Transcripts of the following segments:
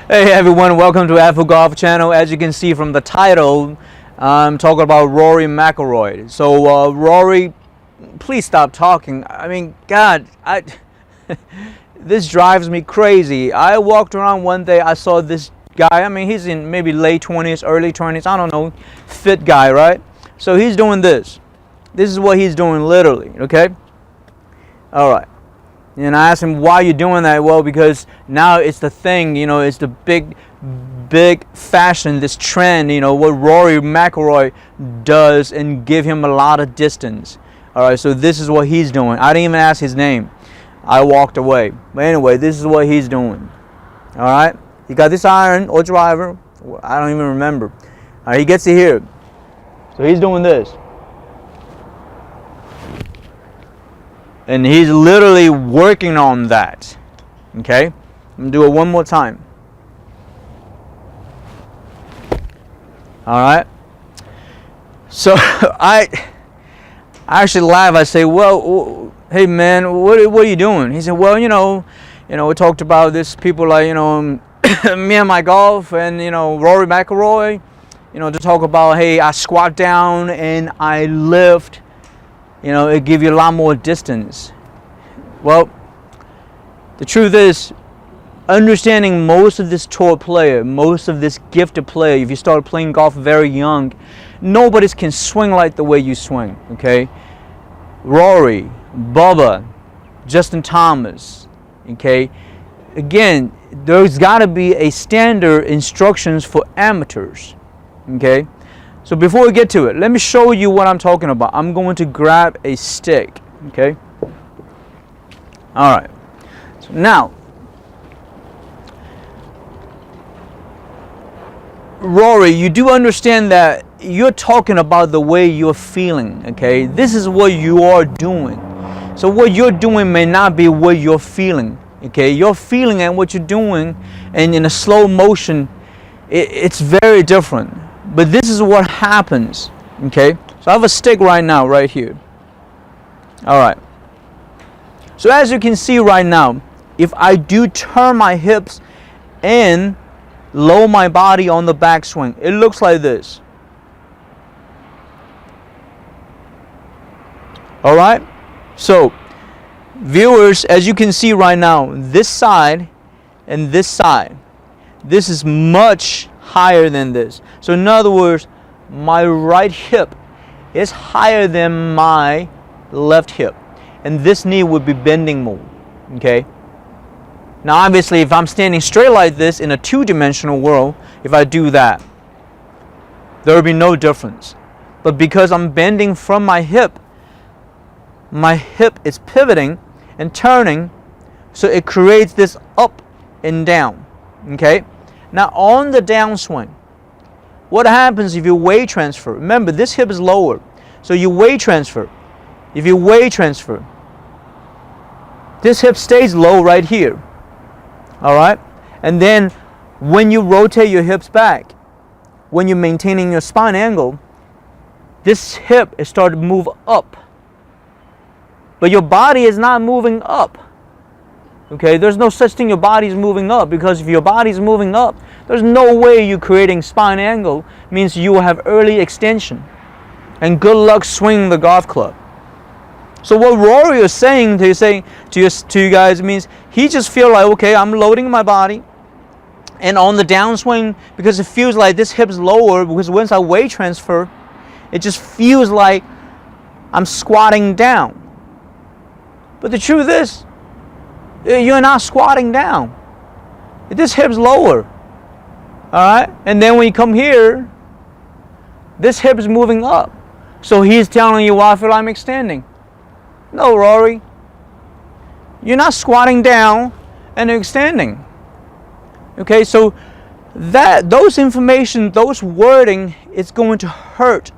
Hey everyone, welcome to Afro Golf Channel. As you can see from the title, I'm talking about Rory McIlroy. So Rory, please stop talking. I mean, God, this drives me crazy. I walked around one day, I saw this guy. I mean, he's in maybe late 20s, early 20s, I don't know, fit guy, right? So he's doing this. This is what he's doing literally, okay? All right. And I asked him, why are you doing that? Well, because now it's the thing, you know, it's the big fashion, this trend, you know, what Rory McIlroy does and give him a lot of distance. All right, so this is what he's doing. I didn't even ask his name. I walked away. But anyway, this is what he's doing. All right, he got this iron or driver. I don't even remember. All right, he gets it here. So he's doing this. And he's literally working on that. Okay? I'm going to do it one more time. Alright? So, I actually laugh. I say, well, hey man, what are you doing? He said, well, you know, we talked about this, people like, you know, me and my golf and, you know, Rory McIlroy, you know, to talk about, hey, I squat down and I lift. You know, it gives you a lot more distance. Well, the truth is, understanding most of this tour player, most of this gifted player, if you start playing golf very young, nobody can swing like the way you swing, okay? Rory, Bubba, Justin Thomas, okay? Again, there's got to be a standard instructions for amateurs, okay? So before we get to it, let me show you what I'm talking about. I'm going to grab a stick, okay? All right. So now, Rory, you do understand that you're talking about the way you're feeling, okay? This is what you are doing. So what you're doing may not be what you're feeling, okay? You're feeling and what you're doing, and in a slow motion, it's very different. But this is what happens, okay? So I have a stick right now, right here. All right. So as you can see right now, if I do turn my hips and lower my body on the backswing, it looks like this. All right? So, viewers, as you can see right now, this side and this side, this is much higher than this. So in other words, my right hip is higher than my left hip, and this knee would be bending more, okay? Now obviously if I'm standing straight like this in a two-dimensional world, if I do that, there will be no difference. But because I'm bending from my hip is pivoting and turning, so it creates this up and down, okay? Now on the downswing, what happens if you weight transfer? Remember, this hip is lower, so you weight transfer. If you weight transfer, this hip stays low right here. All right? And then when you rotate your hips back, when you're maintaining your spine angle, this hip is starting to move up. But your body is not moving up. Okay, there's no such thing your body's moving up, because if your body's moving up, there's no way you're creating spine angle. Means you will have early extension. And good luck swinging the golf club. So what Rory is saying to you guys means he just feel like, okay, I'm loading my body, and on the downswing, because it feels like this hip's lower, because once I weight transfer, it just feels like I'm squatting down. But the truth is, you're not squatting down. This hip's lower. Alright? And then when you come here, this hip is moving up. So he's telling you, well, I feel I'm extending. No, Rory. You're not squatting down and extending. Okay, so those information, those wording is going to hurt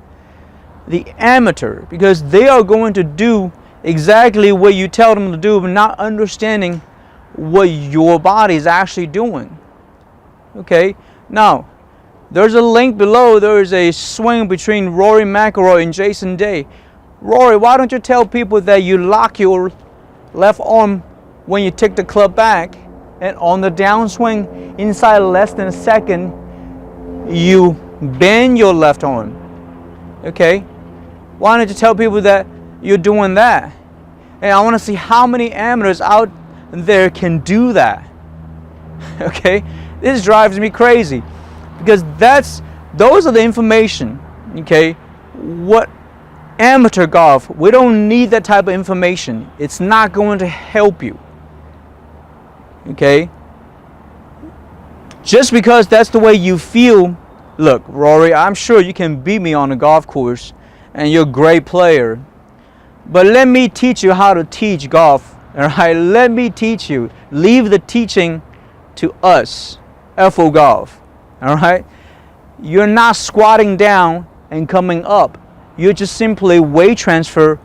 the amateur, because they are going to do exactly what you tell them to do, but not understanding what your body is actually doing. Okay, now there's a link below. There is a swing between Rory McIlroy and Jason Day. Rory, why don't you tell people that you lock your left arm when you take the club back, and on the downswing, inside less than a second, you bend your left arm. Okay? Why don't you tell people that you're doing that? And I want to see how many amateurs out there can do that. Okay? This drives me crazy because those are the information. Okay? What amateur golf, we don't need that type of information. It's not going to help you. Okay? Just because that's the way you feel. Look, Rory, I'm sure you can beat me on the golf course and you're a great player. But let me teach you how to teach golf. Alright? Let me teach you. Leave the teaching to us. FO Golf. Alright? You're not squatting down and coming up. You're just simply weight transfer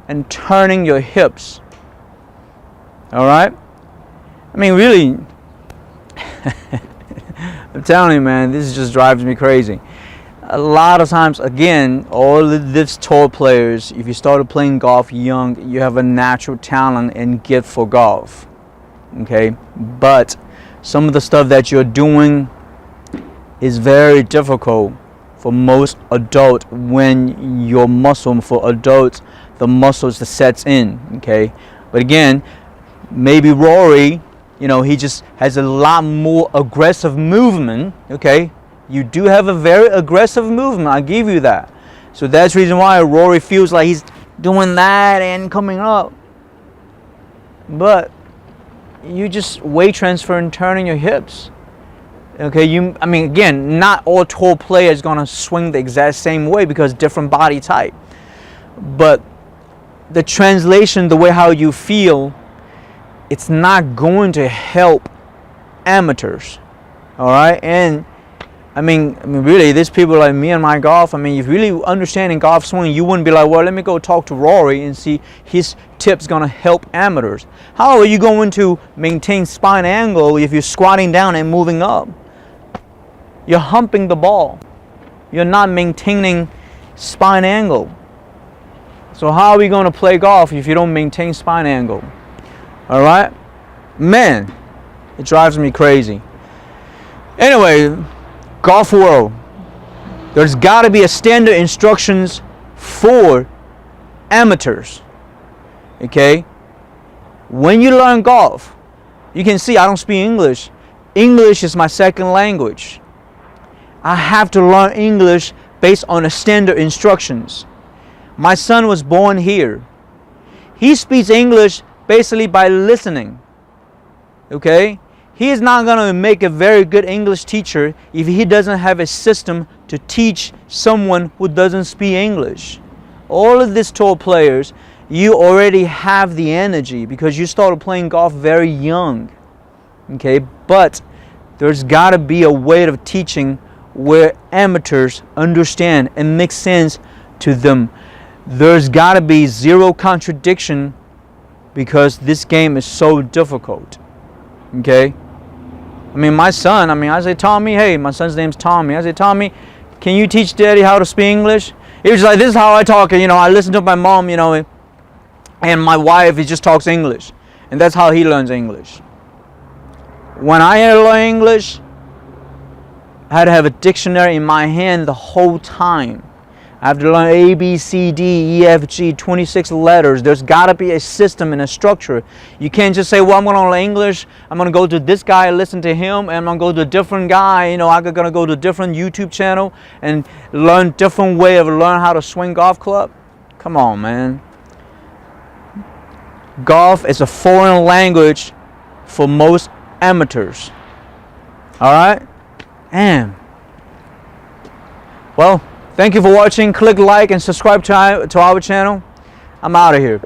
and turning your hips. Alright? I mean, really, I'm telling you, man, this just drives me crazy. A lot of times, again, all of these tour players, if you started playing golf young, you have a natural talent and gift for golf. Okay? But some of the stuff that you're doing is very difficult for most adults when your muscle, for adults, the muscles that sets in. Okay? But again, maybe Rory, you know, he just has a lot more aggressive movement. Okay? You do have a very aggressive movement, I give you that. So that's the reason why Rory feels like he's doing that and coming up. But you just weight transfer and turning your hips. Okay, I mean, again, not all tour players gonna swing the exact same way because different body type. But the translation, the way how you feel, it's not going to help amateurs. All right, and I mean, really, there's people like me and my golf. I mean, if you really understanding golf swing, you wouldn't be like, well, let me go talk to Rory and see his tips gonna help amateurs. How are you going to maintain spine angle if you're squatting down and moving up? You're humping the ball. You're not maintaining spine angle. So how are we going to play golf if you don't maintain spine angle? All right, man, it drives me crazy. Anyway, golf world, there's got to be a standard instructions for amateurs. Okay, when you learn golf, you can see I don't speak English. English is my second language. I have to learn English based on the standard instructions. My son was born here. He speaks English basically by listening. Okay? He is not going to make a very good English teacher if he doesn't have a system to teach someone who doesn't speak English. All of these tour players, you already have the energy because you started playing golf very young. Okay? But there's got to be a way of teaching where amateurs understand and make sense to them. There's got to be zero contradiction because this game is so difficult. Okay? I mean, my son, I say, Tommy, hey, my son's name's Tommy. I say, Tommy, can you teach Daddy how to speak English? He was like, this is how I talk. You know, I listen to my mom, you know, and my wife, he just talks English. And that's how he learns English. When I had to learn English, I had to have a dictionary in my hand the whole time. I have to learn A, B, C, D, E, F, G, 26 letters. There's got to be a system and a structure. You can't just say, well, I'm going to learn English. I'm going to go to this guy, listen to him, and I'm going to go to a different guy. You know, I'm going to go to a different YouTube channel and learn different way of learn how to swing golf club. Come on, man. Golf is a foreign language for most amateurs. All right? Damn. Well, thank you for watching. Click like and subscribe to our channel. I'm out of here.